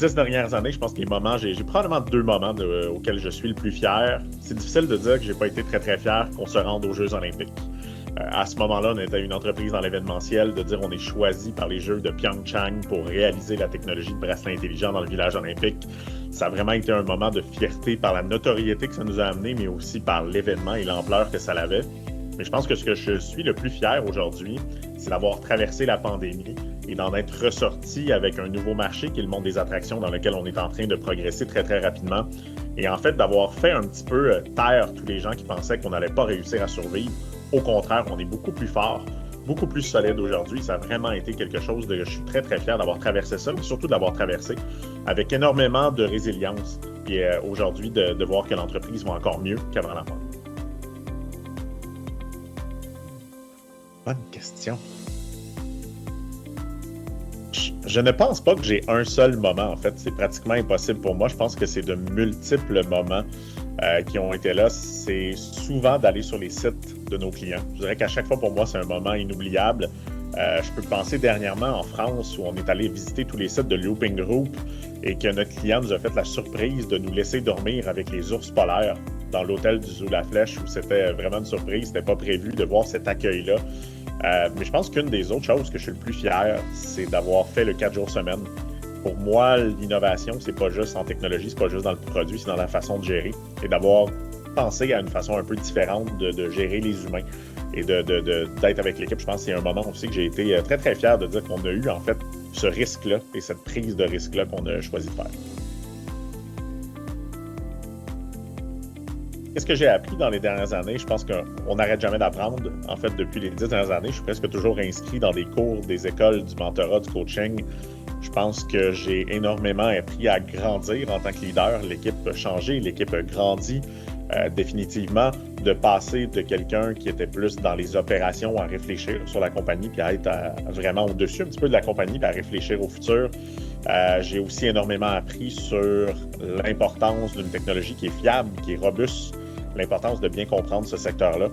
10 dernières années, je pense que les moments, j'ai probablement deux moments auxquels je suis le plus fier. C'est difficile de dire que j'ai pas été très très fier qu'on se rende aux Jeux olympiques. À ce moment-là, on était une entreprise dans l'événementiel, de dire on est choisi par les Jeux de Pyeongchang pour réaliser la technologie de bracelet intelligent dans le village olympique. Ça a vraiment été un moment de fierté par la notoriété que ça nous a amené, mais aussi par l'événement et l'ampleur que ça avait. Mais je pense que ce que je suis le plus fier aujourd'hui, c'est d'avoir traversé la pandémie et d'en être ressorti avec un nouveau marché qui est le monde des attractions dans lequel on est en train de progresser très, très rapidement. Et en fait, d'avoir fait un petit peu taire tous les gens qui pensaient qu'on n'allait pas réussir à survivre. Au contraire, on est beaucoup plus fort, beaucoup plus solide aujourd'hui. Ça a vraiment été quelque chose de... Je suis très, très fier d'avoir traversé ça, mais surtout d'avoir traversé avec énormément de résilience. Et aujourd'hui, de voir que l'entreprise va encore mieux qu'avant la pandémie. Bonne question. Je ne pense pas que j'ai un seul moment, en fait. C'est pratiquement impossible pour moi. Je pense que c'est de multiples moments qui ont été là. C'est souvent d'aller sur les sites de nos clients. Je dirais qu'à chaque fois, pour moi, c'est un moment inoubliable. Je peux penser dernièrement en France où on est allé visiter tous les sites de Looping Group et que notre client nous a fait la surprise de nous laisser dormir avec les ours polaires dans l'hôtel du Zoo La Flèche où c'était vraiment une surprise. C'était pas prévu de voir cet accueil-là. Mais je pense qu'une des autres choses que je suis le plus fier, c'est d'avoir fait le 4 jours semaine. Pour moi, l'innovation, c'est pas juste en technologie, c'est pas juste dans le produit, c'est dans la façon de gérer. Et d'avoir pensé à une façon un peu différente de gérer les humains et d'être avec l'équipe. Je pense que c'est un moment aussi que j'ai été très, très fier de dire qu'on a eu en fait ce risque-là et cette prise de risque-là qu'on a choisi de faire. Qu'est-ce que j'ai appris dans les dernières années? Je pense qu'on n'arrête jamais d'apprendre. En fait, depuis les 10 dernières années, je suis presque toujours inscrit dans des cours, des écoles, du mentorat, du coaching. Je pense que j'ai énormément appris à grandir en tant que leader. L'équipe a changé, l'équipe a grandi. Définitivement, de passer de quelqu'un qui était plus dans les opérations à réfléchir sur la compagnie, puis à être vraiment au-dessus un petit peu de la compagnie, puis à réfléchir au futur. J'ai aussi énormément appris sur l'importance d'une technologie qui est fiable, qui est robuste, l'importance de bien comprendre ce secteur-là.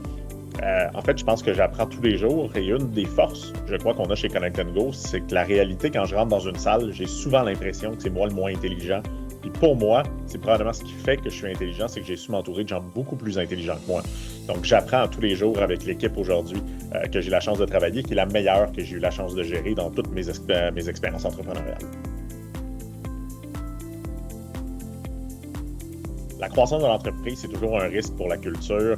En fait, je pense que j'apprends tous les jours et une des forces, je crois, qu'on a chez Connect & Go, c'est que la réalité, quand je rentre dans une salle, j'ai souvent l'impression que c'est moi le moins intelligent. Puis pour moi, c'est probablement ce qui fait que je suis intelligent, c'est que j'ai su m'entourer de gens beaucoup plus intelligents que moi. Donc, j'apprends tous les jours avec l'équipe aujourd'hui que j'ai la chance de travailler, qui est la meilleure que j'ai eu la chance de gérer dans toutes mes expériences entrepreneuriales. La croissance de l'entreprise, c'est toujours un risque pour la culture.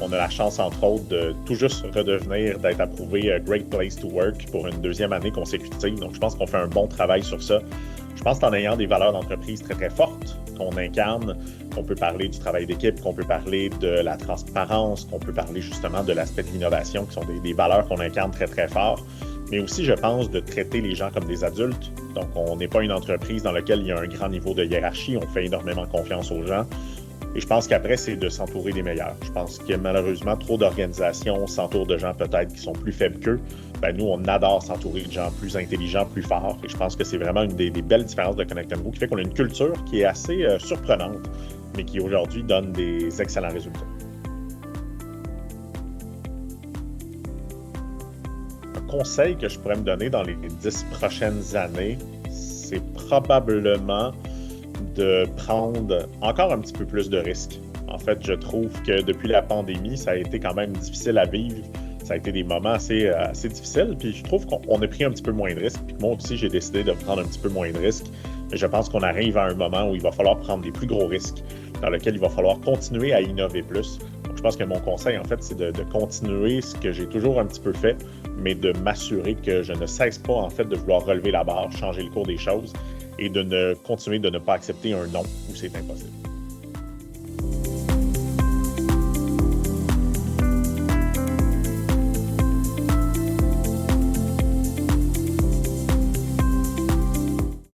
On a la chance, entre autres, de tout juste redevenir, d'être approuvé Great Place to Work pour une deuxième année consécutive. Donc, je pense qu'on fait un bon travail sur ça. Je pense qu'en ayant des valeurs d'entreprise très, très fortes qu'on incarne, qu'on peut parler du travail d'équipe, qu'on peut parler de la transparence, qu'on peut parler justement de l'aspect de l'innovation, qui sont des valeurs qu'on incarne très, très fort. Mais aussi, je pense, de traiter les gens comme des adultes. Donc, on n'est pas une entreprise dans laquelle il y a un grand niveau de hiérarchie. On fait énormément confiance aux gens. Et je pense qu'après, c'est de s'entourer des meilleurs. Je pense qu'il y a malheureusement trop d'organisations s'entourent de gens peut-être qui sont plus faibles qu'eux. Nous, on adore s'entourer de gens plus intelligents, plus forts. Et je pense que c'est vraiment une des belles différences de Connect & Go qui fait qu'on a une culture qui est assez surprenante, mais qui aujourd'hui donne des excellents résultats. Un conseil que je pourrais me donner dans les 10 prochaines années, c'est probablement de prendre encore un petit peu plus de risques. En fait, je trouve que depuis la pandémie, ça a été quand même difficile à vivre. Ça a été des moments assez difficiles. Puis je trouve qu'on a pris un petit peu moins de risques. Puis moi aussi, j'ai décidé de prendre un petit peu moins de risques. Mais je pense qu'on arrive à un moment où il va falloir prendre des plus gros risques, dans lequel il va falloir continuer à innover plus. Donc, je pense que mon conseil, en fait, c'est de continuer ce que j'ai toujours un petit peu fait, mais de m'assurer que je ne cesse pas, en fait, de vouloir relever la barre, changer le cours des choses et de continuer de ne pas accepter un non où c'est impossible.